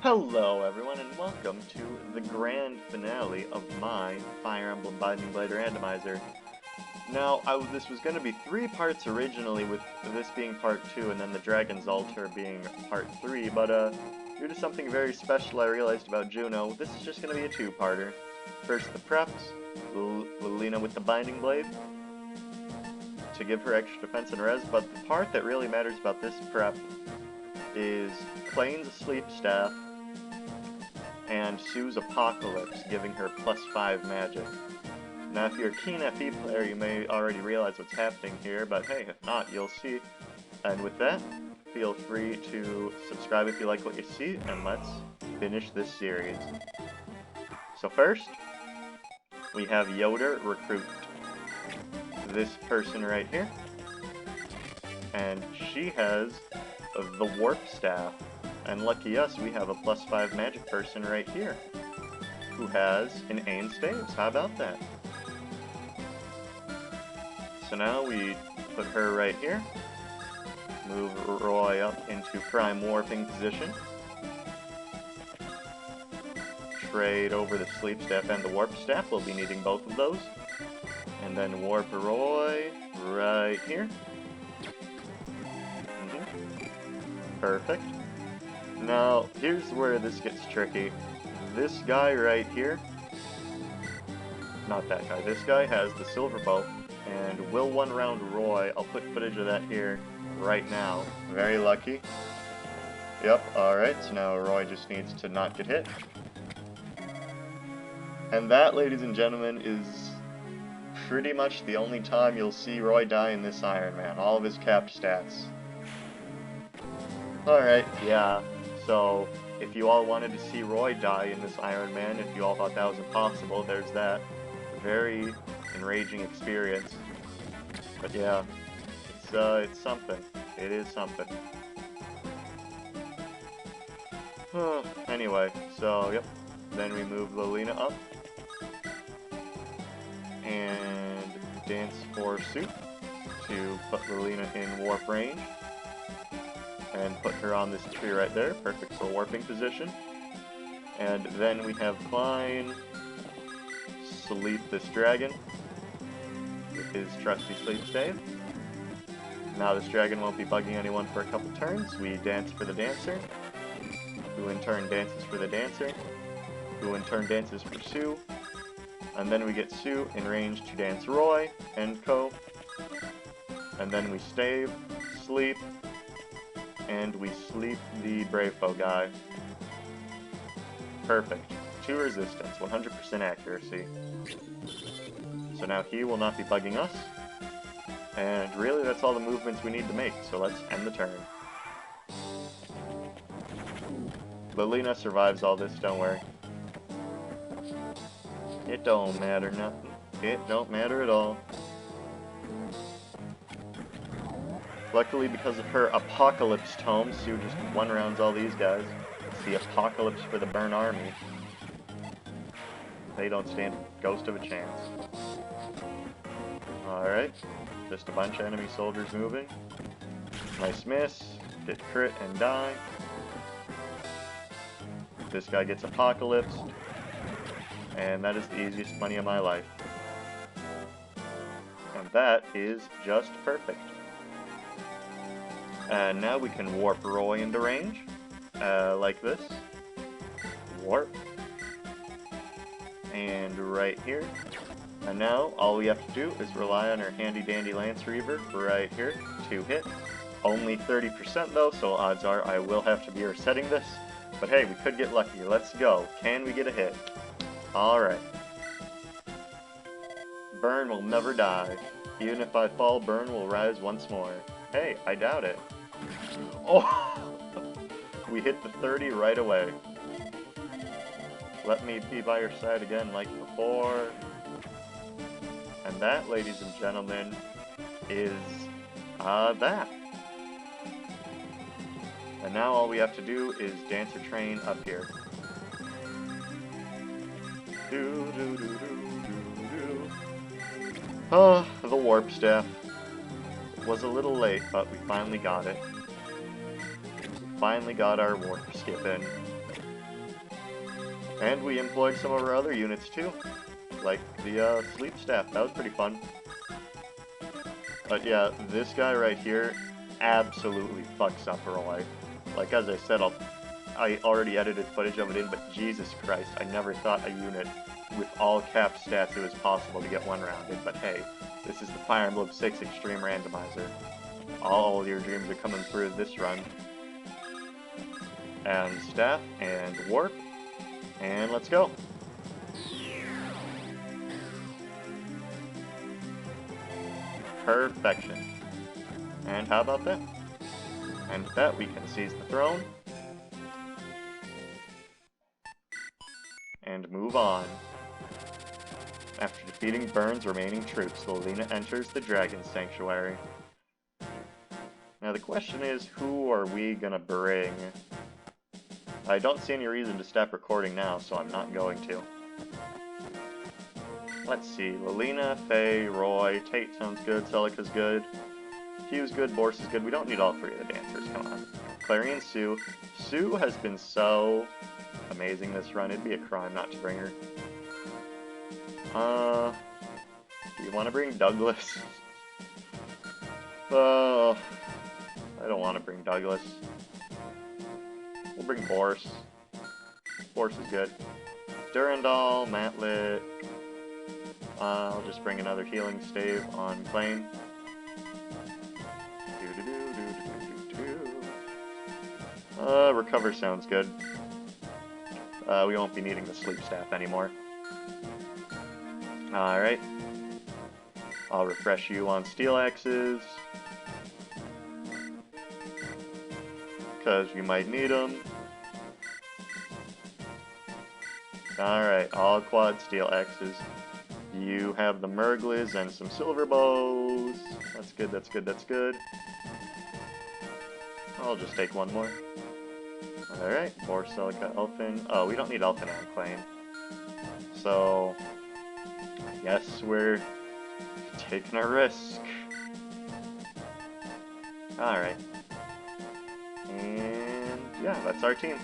Hello everyone and welcome to the grand finale of my Fire Emblem Binding Blade randomizer. Now, this was going to be 3 parts originally, with this being part 2 and then the Dragon's Altar being part 3, but due to something very special I realized about Juno, this is just going to be a 2-parter. First the preps, Lilina with the Binding Blade, to give her extra defense and res, but the part that really matters about this prep is Plane's Sleep Staff and Sue's Apocalypse, giving her +5 magic. Now, if you're a keen FE player, you may already realize what's happening here, but hey, if not, you'll see. And with that, feel free to subscribe if you like what you see, and let's finish this series. So first, we have Yoder recruit this person right here, and she has the Warp Staff. And lucky us, we have a +5 magic person right here, who has an Ain Staves. How about that? So now we put her right here, move Roy up into prime warping position, trade over the Sleep Staff and the Warp Staff, we'll be needing both of those, and then warp Roy right here. Perfect. Now, here's where this gets tricky. This guy right here, not that guy, this guy has the Silver Bow, and will one-round Roy. I'll put footage of that here right now. Very lucky. Yep, alright, so now Roy just needs to not get hit. And that, ladies and gentlemen, is pretty much the only time you'll see Roy die in this Iron Man. All of his capped stats. Alright, yeah. So, if you all wanted to see Roy die in this Iron Man, if you all thought that was impossible, there's that. Very enraging experience. But yeah, it's something. It is something. Anyway, so, yep. Then we move Lilina up. And dance for Soup to put Lilina in warp range. And put her on this tree right there, perfect for warping position. And then we have Klein sleep this dragon with his trusty sleep stave. Now this dragon won't be bugging anyone for a couple turns. We dance for the dancer, who in turn dances for the dancer, who in turn dances for Sue, and then we get Sue in range to dance Roy and co. And then we stave, sleep, and we sleep the Brave Foe guy. Perfect. 2 resistance, 100% accuracy. So now he will not be bugging us. And really, that's all the movements we need to make, so let's end the turn. Lilina survives all this, don't worry. It don't matter nothing. It don't matter at all. Luckily, because of her Apocalypse Tome, Sue just one-rounds all these guys. It's the Apocalypse for the Burn Army. They don't stand a ghost of a chance. Alright, just a bunch of enemy soldiers moving. Nice miss, get crit and die. This guy gets Apocalypsed, and that is the easiest money of my life. And that is just perfect. And now we can warp Roy into range, like this. Warp. And right here. And now, all we have to do is rely on our handy-dandy Lance Reaver right here to hit. Only 30% though, so odds are I will have to be resetting this. But hey, we could get lucky. Let's go. Can we get a hit? Alright. Burn will never die. Even if I fall, Burn will rise once more. Hey, I doubt it. Oh! We hit the 30 right away. Let me be by your side again like before. And that, ladies and gentlemen, is that. And now all we have to do is Dancer Train up here. The Warp Staff. It was a little late, but we finally got it. Finally got our warp skip in. And we employed some of our other units too, like the sleep staff. That was pretty fun. But yeah, this guy right here absolutely fucks up Roy. Like, as I said, I already edited footage of it in, but Jesus Christ, I never thought a unit with all cap stats it was possible to get one-rounded. But hey, this is the Fire Emblem 6 Extreme Randomizer. All your dreams are coming through this run. And staff, and warp, and let's go. Perfection. And how about that? And with that, we can seize the throne. And move on. After defeating Byrne's remaining troops, Lilina enters the Dragon Sanctuary. Now the question is, who are we gonna bring? I don't see any reason to stop recording now, so I'm not going to. Let's see, Lilina, Faye, Roy, Tate sounds good, Celica's good, Hugh's good, Boris is good. We don't need all three of the dancers, come on. Clarion, Sue. Sue has been so amazing this run, it'd be a crime not to bring her. Do you want to bring Douglas? I don't want to bring Douglas. We'll bring Boris. Boris is good. Durandal, Matlet. I'll just bring another healing stave on Claim. Recover sounds good. We won't be needing the sleep staff anymore. Alright. I'll refresh you on steel axes. Because you might need them. Alright, all quad steel axes. You have the Murglas and some silver bows. That's good, that's good, that's good. I'll just take one more. Alright, more Celica, Elfin. Oh, we don't need Elfin on Claim. So, I guess we're taking a risk. Alright. And yeah, that's our team.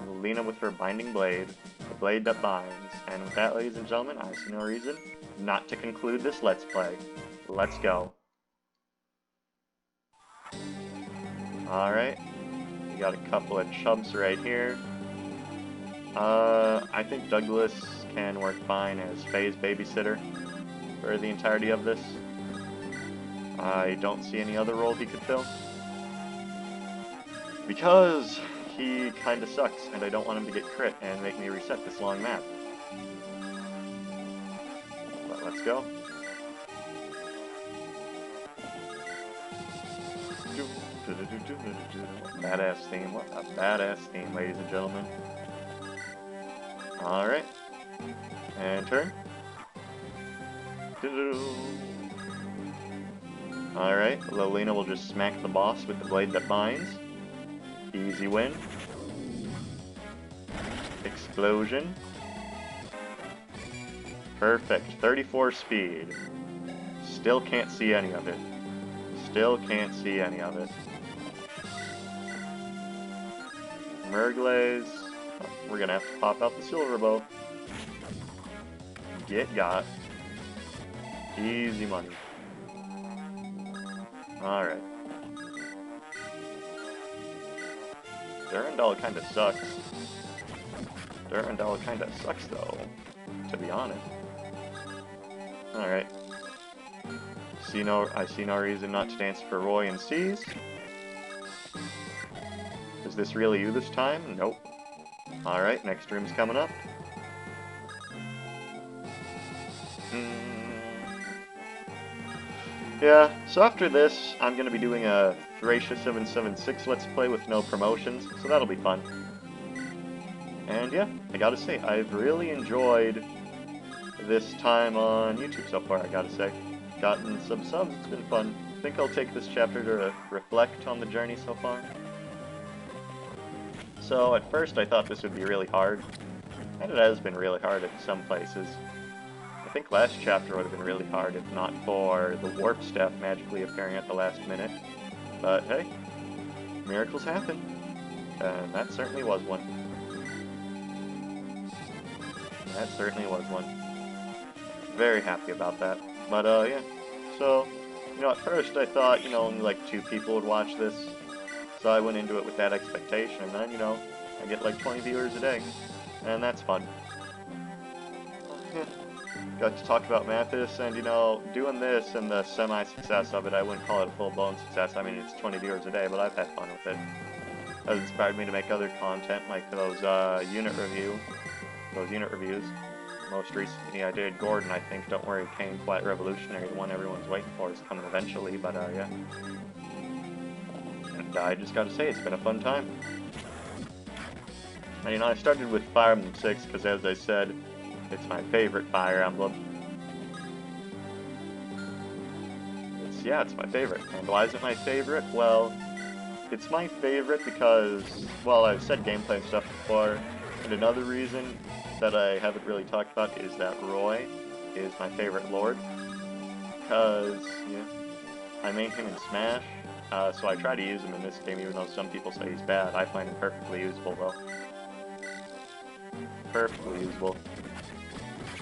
Lilina with her Binding Blade, the blade that binds. And with that, ladies and gentlemen, I see no reason not to conclude this Let's Play. Let's go. Alright. We got a couple of chubs right here. I think Douglas can work fine as Faye's babysitter for the entirety of this. I don't see any other role he could fill. Because he kinda sucks, and I don't want him to get crit and make me reset this long map. But let's go. Badass theme, what a badass theme, ladies and gentlemen. Alright. And turn. Alright, Lilina will just smack the boss with the blade that binds. Easy win. Explosion. Perfect. 34 speed. Still can't see any of it. Still can't see any of it. Murglas. Oh, we're gonna have to pop out the silver bow. Get got. Easy money. Alright. Durandal kinda sucks. Durandal kinda sucks though, to be honest. Alright. I see no reason not to dance for Roy and C's. Is this really you this time? Nope. Alright, next room's coming up. Yeah, so after this, I'm going to be doing a Thracia 776 Let's Play with no promotions, so that'll be fun. And yeah, I gotta say, I've really enjoyed this time on YouTube so far, I gotta say. Gotten some subs, it's been fun. I think I'll take this chapter to reflect on the journey so far. So at first I thought this would be really hard, and it has been really hard in some places. I think last chapter would have been really hard if not for the warp staff magically appearing at the last minute. But hey, miracles happen, and that certainly was one. that certainly was one. Very happy about that. But, yeah. So, you know, at first I thought, you know, only like 2 people would watch this. So I went into it with that expectation, and then, you know, I get like 20 viewers a day. And that's fun. Got to talk about Mathis, and, you know, doing this and the semi-success of it, I wouldn't call it a full-blown success. I mean, it's 20 viewers a day, but I've had fun with it. That inspired me to make other content, like those unit reviews. Most recently I did Gordon, I think. Don't worry, Kane Flat Revolutionary, the one everyone's waiting for, is coming eventually, but yeah. And I just gotta say, it's been a fun time. And, you know, I started with Fire Emblem 6 because, as I said, it's my favorite Fire Emblem. It's my favorite. And why is it my favorite? Well, it's my favorite because, well, I've said gameplay and stuff before, and another reason that I haven't really talked about is that Roy is my favorite Lord, because, yeah, I main him in Smash, so I try to use him in this game even though some people say he's bad. I find him perfectly usable, though. Perfectly usable.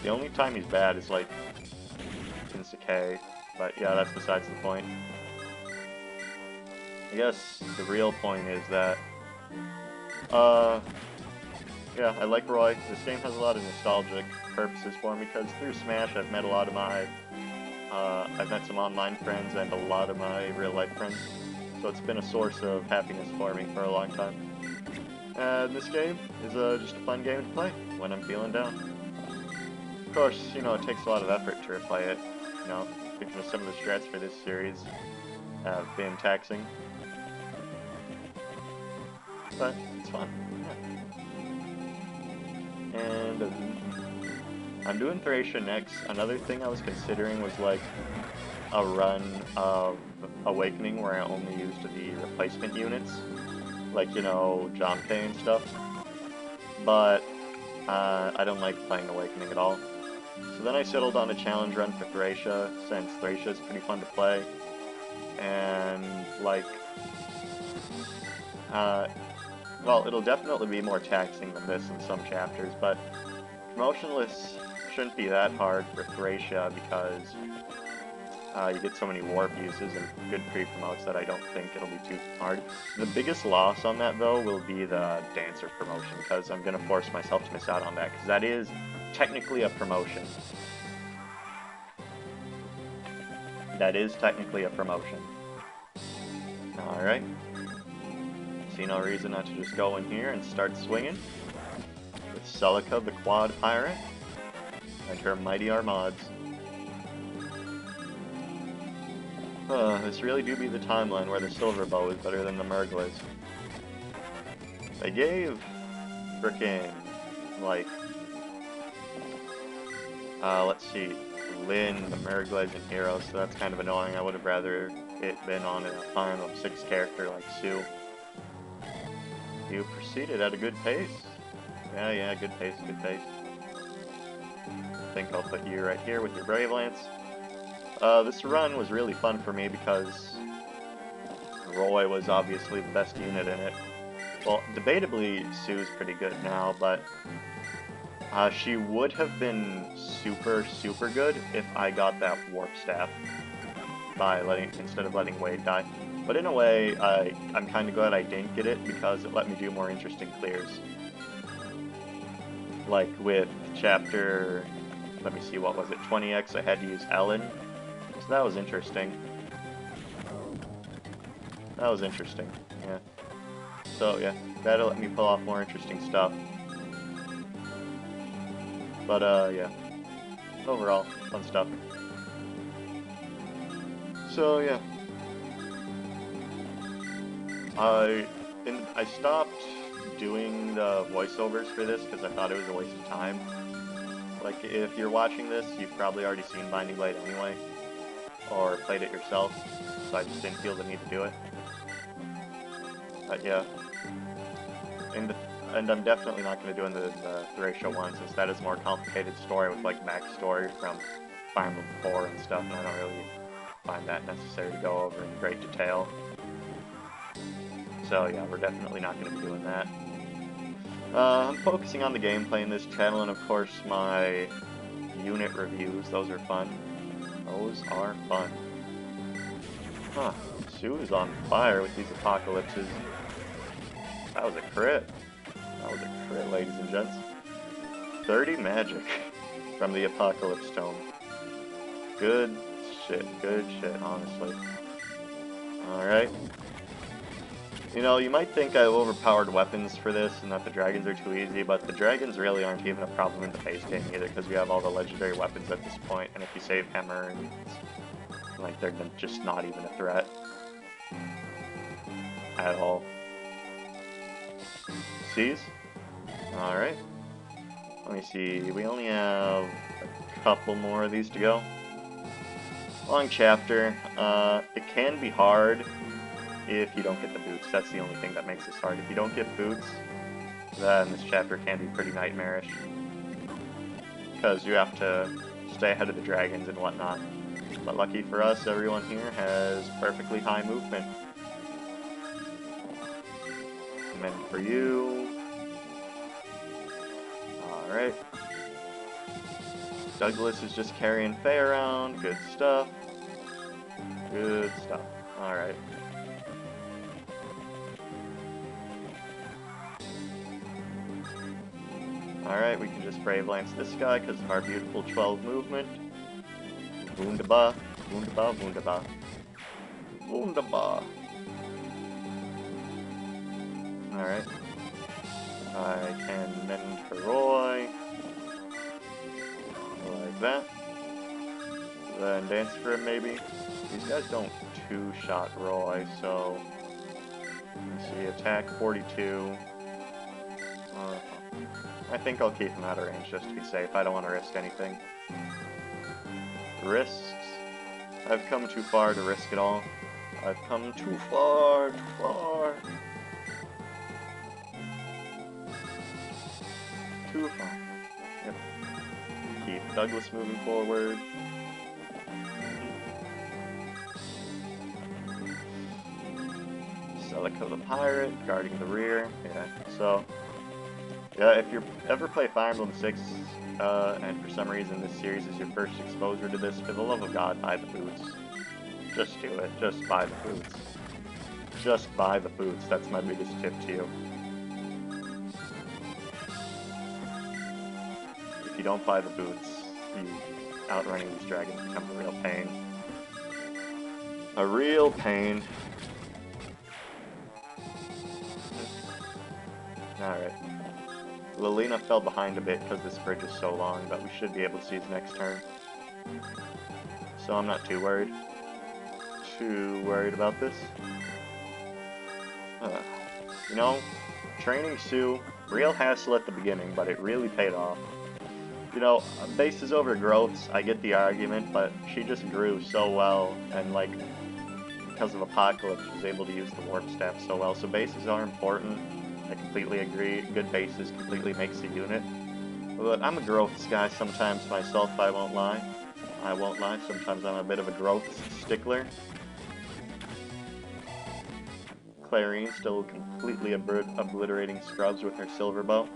The only time he's bad is, like, in Sakai, but yeah, that's besides the point. I guess the real point is that, yeah, I like Roy. This game has a lot of nostalgic purposes for me, because through Smash I've met a lot of my, I've met some online friends and a lot of my real-life friends, so it's been a source of happiness for me for a long time. And this game is just a fun game to play when I'm feeling down. Of course, you know, it takes a lot of effort to replay it, you know, because some of the strats for this series have been taxing. But it's fun. Yeah. And I'm doing Thracia next. Another thing I was considering was like a run of Awakening where I only used the replacement units, like, you know, Jompe and stuff. But I don't like playing Awakening at all. So then I settled on a challenge run for Thracia, since Thracia is pretty fun to play. And like, well, it'll definitely be more taxing than this in some chapters, but promotionless shouldn't be that hard for Thracia because you get so many warp uses and good pre-promotes that I don't think it'll be too hard. The biggest loss on that, though, will be the Dancer promotion, because I'm going to force myself to miss out on that, because that is technically a promotion. That is technically a promotion. Alright. See no reason not to just go in here and start swinging with Celica the Quad Pirate and her mighty Armads. This really do be the timeline where the Silver Bow is better than the Mergles. They gave frickin', like, let's see, Lyn the Mergles and Hero, so that's kind of annoying. I would have rather it been on a Fire Emblem 6 character like Sue. You proceeded at a good pace. Yeah, good pace, good pace. I think I'll put you right here with your Brave Lance. This run was really fun for me because Roy was obviously the best unit in it. Well, debatably, Sue's pretty good now, but she would have been super good if I got that Warp Staff instead of letting Wade die. But in a way, I'm kind of glad I didn't get it, because it let me do more interesting clears. Like with chapter, let me see, what was it, 20X, I had to use Ellen. So that was interesting. That was interesting, yeah. So yeah, that'll let me pull off more interesting stuff. But yeah, overall, fun stuff. So yeah. I stopped doing the voiceovers for this because I thought it was a waste of time. Like, if you're watching this, you've probably already seen Binding Blade anyway, or played it yourself, so I just didn't feel the need to do it. But yeah, and I'm definitely not going to do in the Thracia one, since that is a more complicated story with like backstory from Fire Emblem 4 and stuff, and I don't really find that necessary to go over in great detail. So yeah, we're definitely not going to be doing that. I'm focusing on the gameplay in this channel, and of course my unit reviews. Those are fun. Those are fun. Huh. Sue is on fire with these apocalypses. That was a crit. That was a crit, ladies and gents. 30 magic from the Apocalypse Tome. Good shit, honestly. Alright. You know, you might think I have overpowered weapons for this and that the dragons are too easy, but the dragons really aren't even a problem in the base game either, because we have all the legendary weapons at this point, and if you save Hammer, like, they're just not even a threat. At all. Seize? Alright. Let me see, we only have a couple more of these to go. Long chapter. It can be hard if you don't get the boots. That's the only thing that makes this hard. If you don't get boots, then this chapter can be pretty nightmarish. Because you have to stay ahead of the dragons and whatnot. But lucky for us, everyone here has perfectly high movement. And for you. Alright. Douglas is just carrying Faye around. Good stuff. Good stuff. Alright. Alright, we can just Brave Lance this guy because of our beautiful 12 movement. Wunderbar. Wunderbar, wunderbar. Wunderbar. Alright. I can mend for Roy. Like that. Then dance for him, maybe. These guys don't two-shot Roy, so... Let's see, attack 42. I think I'll keep him out of range just to be safe. I don't want to risk anything. Risks? I've come too far to risk it all. I've come too far, too far. Too far. Yep. Keep Douglas moving forward. Celico the Pirate, guarding the rear. Yeah, so... Yeah, if you ever play Fire Emblem 6, and for some reason this series is your first exposure to this, for the love of God, buy the boots. Just do it. Just buy the boots. Just buy the boots. That's my biggest tip to you. If you don't buy the boots, outrunning these dragons becomes a real pain. A real pain. Alright. Lilina fell behind a bit because this bridge is so long, but we should be able to see his next turn. So I'm not too worried. About this. You know, training Sue, real hassle at the beginning, but it really paid off. You know, bases over growths, I get the argument, but she just grew so well, and like, because of Apocalypse, she was able to use the warp staff so well, so bases are important. I completely agree. Good bases completely makes a unit. But I'm a growths guy sometimes myself, I won't lie. I won't lie, sometimes I'm a bit of a growth stickler. Clarine still completely obliterating scrubs with her silver bow.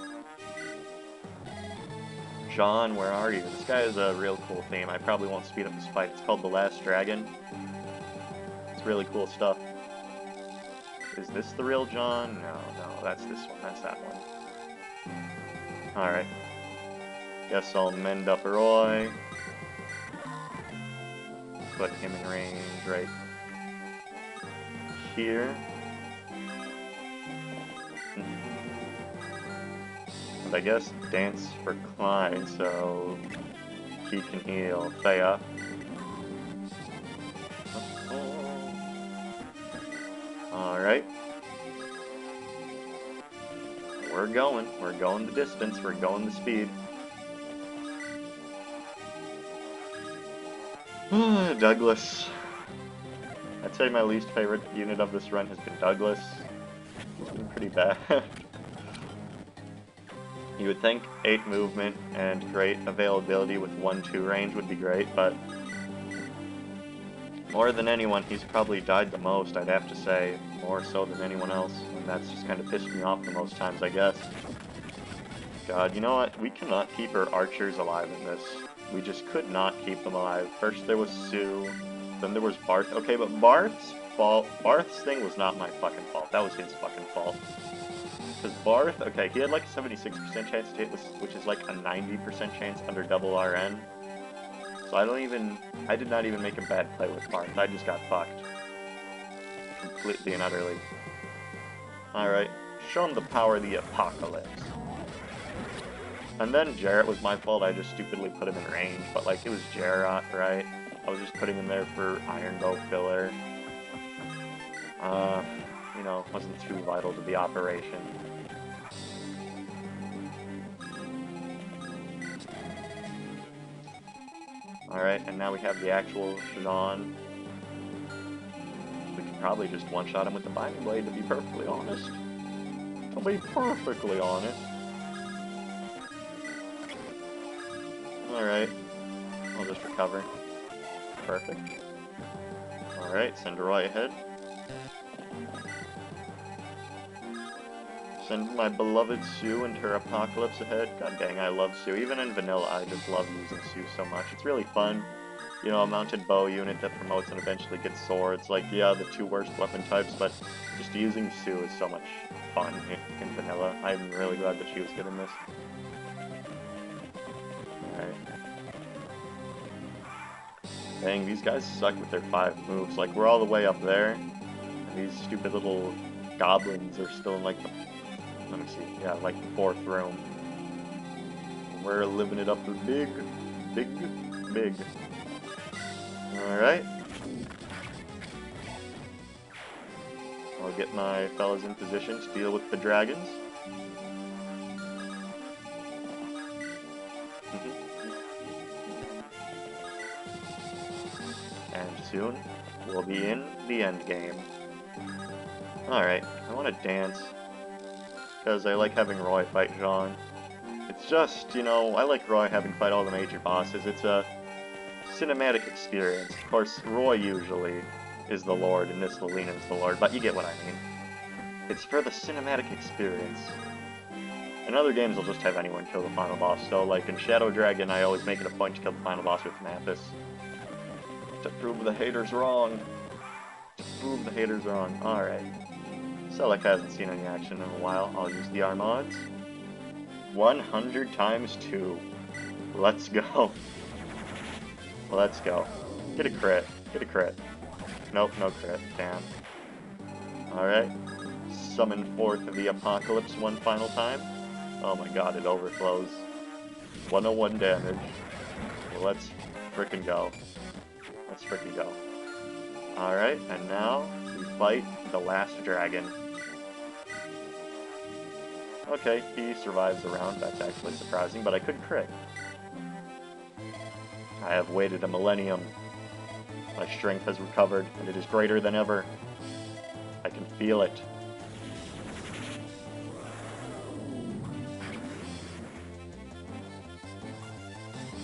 John, where are you? This guy is a real cool theme. I probably won't speed up this fight. It's called The Last Dragon. It's really cool stuff. Is this the real John? No, that's this one. That's that one. Alright. Guess I'll mend up Roy. Put him in range right here. And I guess dance for Clyde, so he can heal Thea. Alright. We're going the distance, we're going the speed. Douglas. I'd say my least favorite unit of this run has been Douglas. It's been pretty bad. You would think 8 movement and great availability with 1-2 range would be great, but more than anyone, he's probably died the most, I'd have to say. More so than anyone else, and that's just kind of pissed me off the most times, I guess. God, you know what? We cannot keep our archers alive in this. We just could not keep them alive. First there was Sue, then there was Barth. Okay, but Barth's thing was not my fucking fault. That was his fucking fault. Because Barth, okay, he had like a 76% chance to hit, which is like a 90% chance under double RN. So I did not even make a bad play with Barth. I just got fucked. Completely and utterly. Alright, show him the power of the apocalypse. And then Jarrett was my fault, I just stupidly put him in range, but like, it was Jarrett, right? I was just putting him there for Iron Bow filler. You know, wasn't too vital to the operation. Alright, and now we have the actual Jean. We could probably just one-shot him with the Binding Blade, to be perfectly honest. To be perfectly honest. Alright, I'll just recover. Perfect. Alright, send Roy ahead. Send my beloved Sue and her Apocalypse ahead. God dang, I love Sue. Even in vanilla, I just love using Sue so much. It's really fun. You know, a mounted bow unit that promotes and eventually gets swords. Like, yeah, the two worst weapon types, but just using Sue is so much fun in vanilla. I'm really glad that she was good in this. Alright. Dang, these guys suck with their 5 moves. Like, we're all the way up there, and these stupid little goblins are still in, like, the... Let me see. Yeah, like the 4th room. We're living it up big. Big. Alright. I'll get my fellas in position to deal with the dragons. And soon, we'll be in the end game. Alright, I want to dance. Because I like having Roy fight Jean. It's just, you know, I like Roy having fight all the major bosses. It's a cinematic experience. Of course, Roy usually is the Lord, and this Lilina is the Lord, but you get what I mean. It's for the cinematic experience. In other games, I'll just have anyone kill the final boss. So, like in Shadow Dragon, I always make it a point to kill the final boss with Mathis. To prove the haters wrong. Alright. Celic hasn't seen any action in a while. I'll use the Armads. 100 times 2. Let's go. Let's go. Get a crit. Nope, no crit. Damn. Alright. Summon forth the Apocalypse one final time. Oh my god, it overflows. 101 damage. Well, let's frickin' go. Alright, and now we fight the last dragon. Okay, he survives the round. That's actually surprising, but I could crit. I have waited a millennium. My strength has recovered, and it is greater than ever. I can feel it.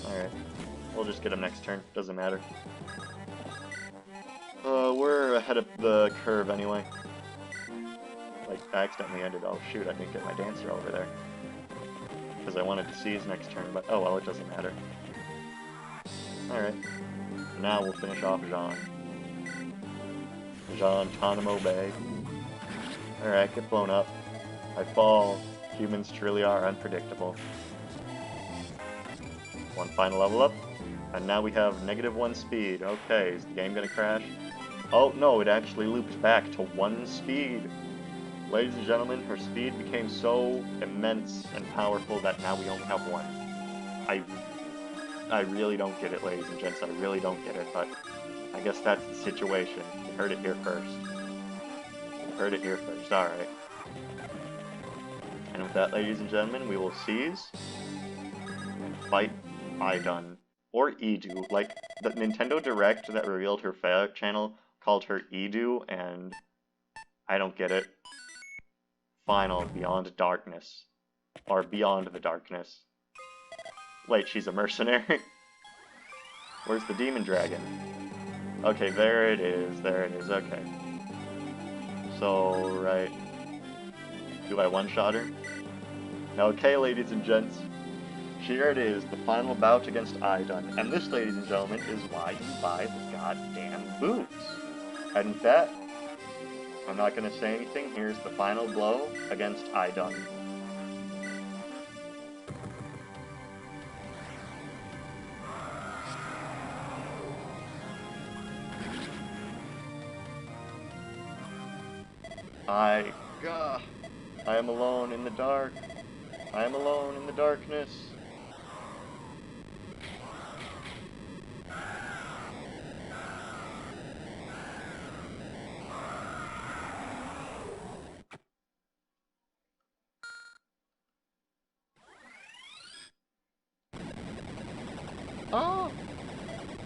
Alright. We'll just get him next turn. Doesn't matter. We're ahead of the curve anyway. Like, I accidentally ended. Oh shoot, I didn't get my dancer over there. Because I wanted to see his next turn, but oh well, it doesn't matter. Alright. Now we'll finish off Jean. Geronimo Bay. Alright, get blown up. I fall. Humans truly are unpredictable. One final level up. And now we have -1 speed. Okay, is the game gonna crash? Oh no, it actually loops back to 1 speed. Ladies and gentlemen, her speed became so immense and powerful that now we only have 1. I really don't get it, ladies and gents. I really don't get it, but I guess that's the situation. You heard it here first. Alright. And with that, ladies and gentlemen, we will seize and fight Idun. Or Edu. Like, the Nintendo Direct that revealed her FE6 channel called her Edu, and I don't get it. Final, Beyond Darkness. Or Beyond the Darkness. Wait, she's a mercenary? Where's the demon dragon? Okay, there it is, okay. So, right. Do I one-shot her? Okay, ladies and gents, here it is, the final bout against Idun, and this, ladies and gentlemen, is why you buy the goddamn boots. And with that, I'm not going to say anything. Here's the final blow against Idun. I am alone in the dark. I am alone in the darkness. Oh!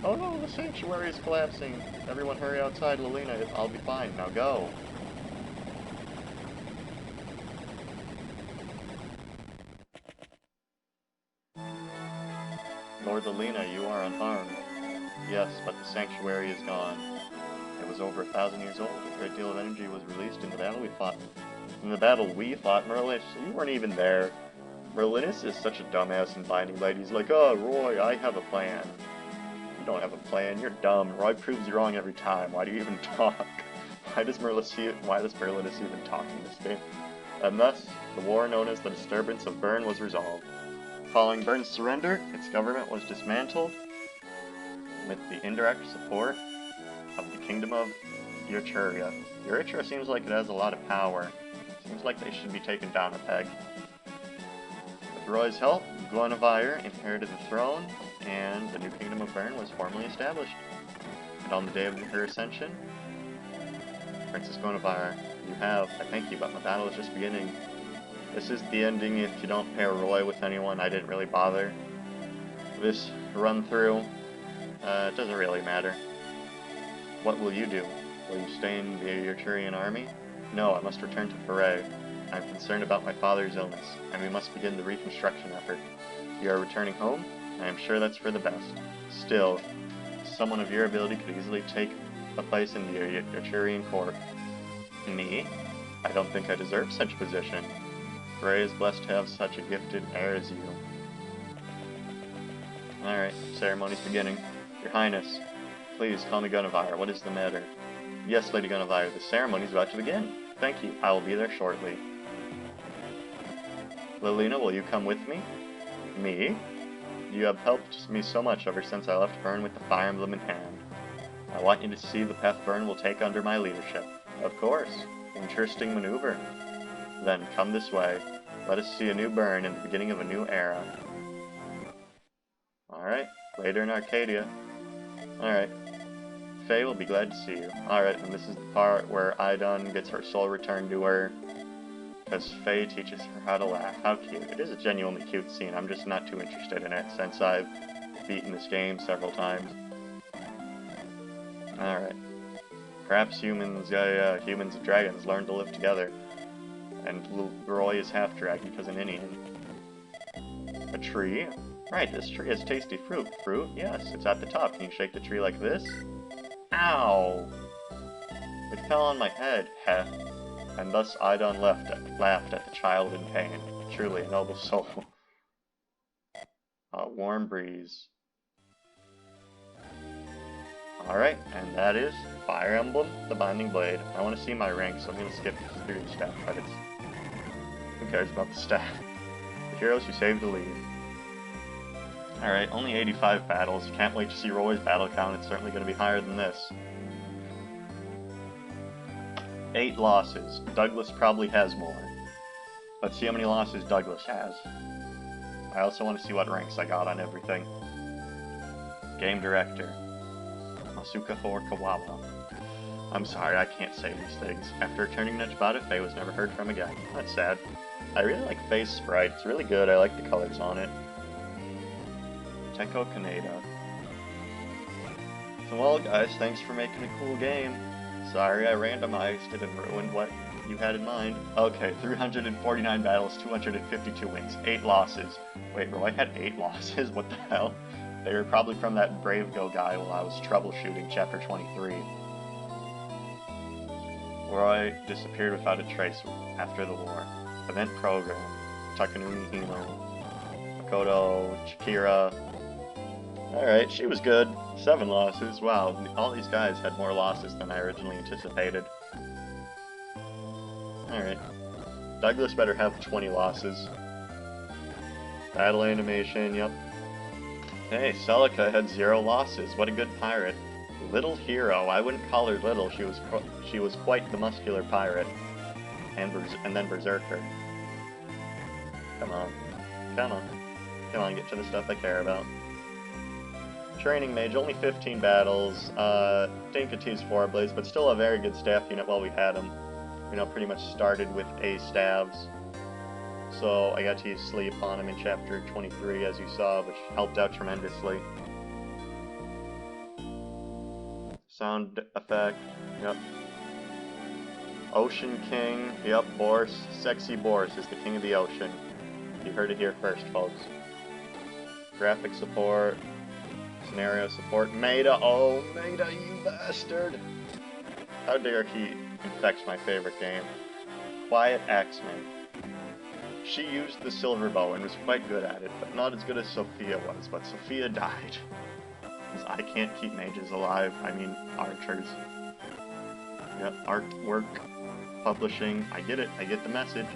Oh no, the sanctuary is collapsing. Everyone hurry outside, Lilina. I'll be fine. Now go. Lord Lilina, you are unharmed. Yes, but the sanctuary is gone. It was over 1,000 years old. A great deal of energy was released in the battle we fought. In the battle we fought, Merlinus, you weren't even there. Merlinus is such a dumbass in Binding Blade. He's like, oh, Roy, I have a plan. You don't have a plan. You're dumb. Roy proves you wrong every time. Why do you even talk? Why does Merlinus even talk in this game? And thus, the war known as the Disturbance of Bern was resolved. Following Bern's surrender, its government was dismantled with the indirect support of the Kingdom of Euchuria. Euchuria seems like it has a lot of power. Seems like they should be taken down a peg. With Roy's help, Guinevere inherited the throne, and the new Kingdom of Bern was formally established. And on the day of her ascension, Princess Guinevere, I thank you, but my battle is just beginning. This is the ending if you don't pair Roy with anyone. I didn't really bother. This run-through, it doesn't really matter. What will you do? Will you stay in the Euchurian army? No, I must return to Foray. I'm concerned about my father's illness, and we must begin the reconstruction effort. You are returning home? I am sure that's for the best. Still, someone of your ability could easily take a place in the Euchurian court. Me? I don't think I deserve such a position. Foray is blessed to have such a gifted heir as you. Alright, ceremony's beginning. Your Highness, please call me Guinevere. What is the matter? Yes, Lady Guinevere, the ceremony's about to begin. Thank you. I will be there shortly. Lilina, will you come with me? Me? You have helped me so much ever since I left Bern with the Fire Emblem in hand. I want you to see the path Bern will take under my leadership. Of course. Interesting maneuver. Then come this way. Let us see a new Bern and the beginning of a new era. Alright, later in Arcadia. Alright. Faye will be glad to see you. Alright, and this is the part where Idun gets her soul returned to her, because Faye teaches her how to laugh. How cute. It is a genuinely cute scene. I'm just not too interested in it since I've beaten this game several times. Alright. Perhaps humans and dragons learn to live together. And Roy is half-dragon because an Indian. A tree? Right, this tree has tasty fruit. Fruit? Yes, it's at the top. Can you shake the tree like this? Ow! It fell on my head, heh. And thus Idun laughed at the child in pain. Truly a noble soul. A warm breeze. Alright, and that is Fire Emblem, The Binding Blade. I want to see my rank, so I'm going to skip through the stat credits. Who cares about the stat? The heroes who saved the lead. Alright, only 85 battles. Can't wait to see Roy's battle count. It's certainly going to be higher than this. 8 losses. Douglas probably has more. Let's see how many losses Douglas has. I also want to see what ranks I got on everything. Game Director. Asuka Kawawa. I'm sorry, I can't say these things. After returning to Chibata, Faye was never heard from again. That's sad. I really like Faye's sprite. It's really good. I like the colors on it. Teko Kaneda. So well guys, thanks for making a cool game. Sorry I randomized it and ruined what you had in mind. Okay, 349 battles, 252 wins, 8 losses. Wait, Roy had 8 losses? What the hell? They were probably from that Brave Go guy while I was troubleshooting Chapter 23. Roy disappeared without a trace after the war. Event program. Takanumi Himo. Makoto, Chikira. Alright, she was good. 7 losses. Wow, all these guys had more losses than I originally anticipated. Alright. Douglas better have 20 losses. Battle animation, yep. Hey, Celica had 0 losses. What a good pirate. Little hero. I wouldn't call her little. She was quite the muscular pirate. And then Berserker. Come on. Come on. Come on, get to the stuff I care about. Training Mage, only 15 battles. Dinkati's 4 Blades, but still a very good staff unit while we had him. You know, pretty much started with A staves. So I got to use Sleep on him in Chapter 23, as you saw, which helped out tremendously. Sound effect, yep. Ocean King, yep, Boris. Sexy Boris is the king of the ocean. You heard it here first, folks. Graphic support, scenario support. Maida, oh, Maida, you bastard! How dare he infect my favorite game. Quiet Axeman. She used the silver bow and was quite good at it, but not as good as Sophia was, but Sophia died. Because I can't keep mages alive, I mean archers. Yep, artwork, publishing, I get it, I get the message.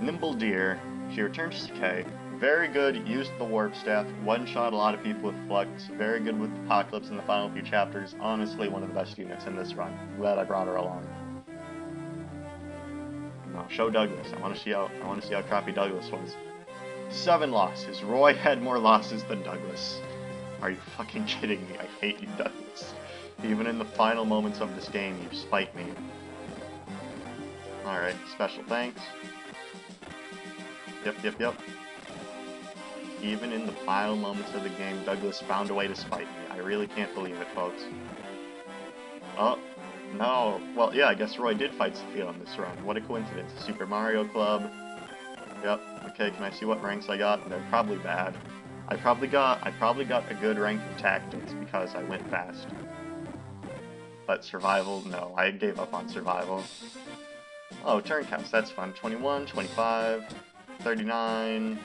Nimble Deer, she returns to K. Very good, used the warp staff, one-shot a lot of people with Flux, very good with Apocalypse in the final few chapters, honestly one of the best units in this run. I'm glad I brought her along. Now, show Douglas, I want to see how crappy Douglas was. 7 losses, Roy had more losses than Douglas. Are you fucking kidding me? I hate you, Douglas. Even in the final moments of this game, you spite me. Alright, special thanks. Yep. Even in the final moments of the game, Douglas found a way to spite me. I really can't believe it, folks. Oh, no. Well, yeah, I guess Roy did fight Sophia on this run. What a coincidence. Super Mario Club. Yep. Okay, can I see what ranks I got? They're probably bad. I probably got a good rank in Tactics because I went fast. But Survival, no. I gave up on Survival. Oh, turn counts. That's fun. 21, 25, 39...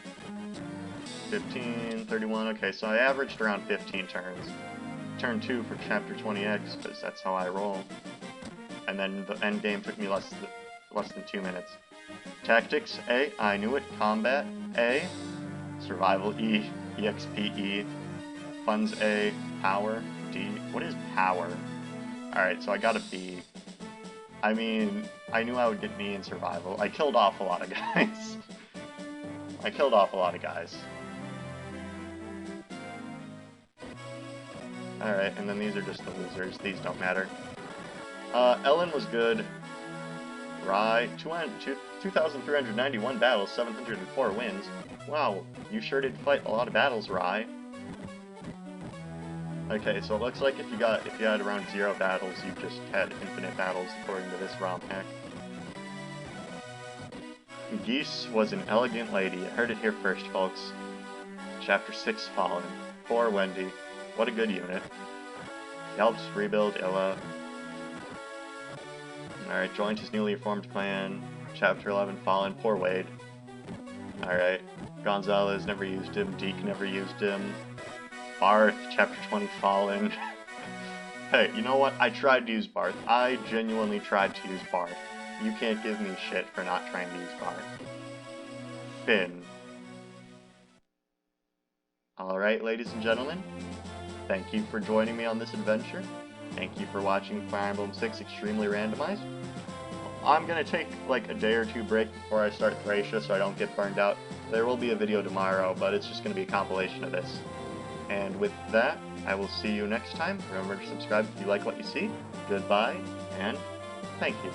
15, 31, okay, so I averaged around 15 turns. Turn 2 for Chapter 20X, because that's how I roll. And then the end game took me less than 2 minutes. Tactics, A, I knew it. Combat, A. Survival, E. EXP, E. Funds, A. Power, D. What is power? Alright, so I got a B. I mean, I knew I would get me in Survival. I killed off a lot of guys. Alright, and then these are just the losers. These don't matter. Ellen was good. Rye, 2,391 battles, 704 wins. Wow, you sure did fight a lot of battles, Rye. Okay, so it looks like if you had around 0 battles, you just had infinite battles according to this ROM hack. Geese was an elegant lady. I heard it here first, folks. Chapter 6 Fallen. Poor Wendy. What a good unit. He helps rebuild Illa. Alright, joined his newly formed clan. Chapter 11 Fallen. Poor Wade. Alright. Gonzalez never used him. Deke never used him. Barth, Chapter 20 Fallen. Hey, you know what? I tried to use Barth. I genuinely tried to use Barth. You can't give me shit for not trying to use Barth. Finn. Alright, ladies and gentlemen. Thank you for joining me on this adventure. Thank you for watching Fire Emblem 6 Extremely Randomized. I'm gonna take like a day or 2 break before I start Thracia so I don't get burned out. There will be a video tomorrow, but it's just gonna be a compilation of this. And with that, I will see you next time. Remember to subscribe if you like what you see. Goodbye, and thank you.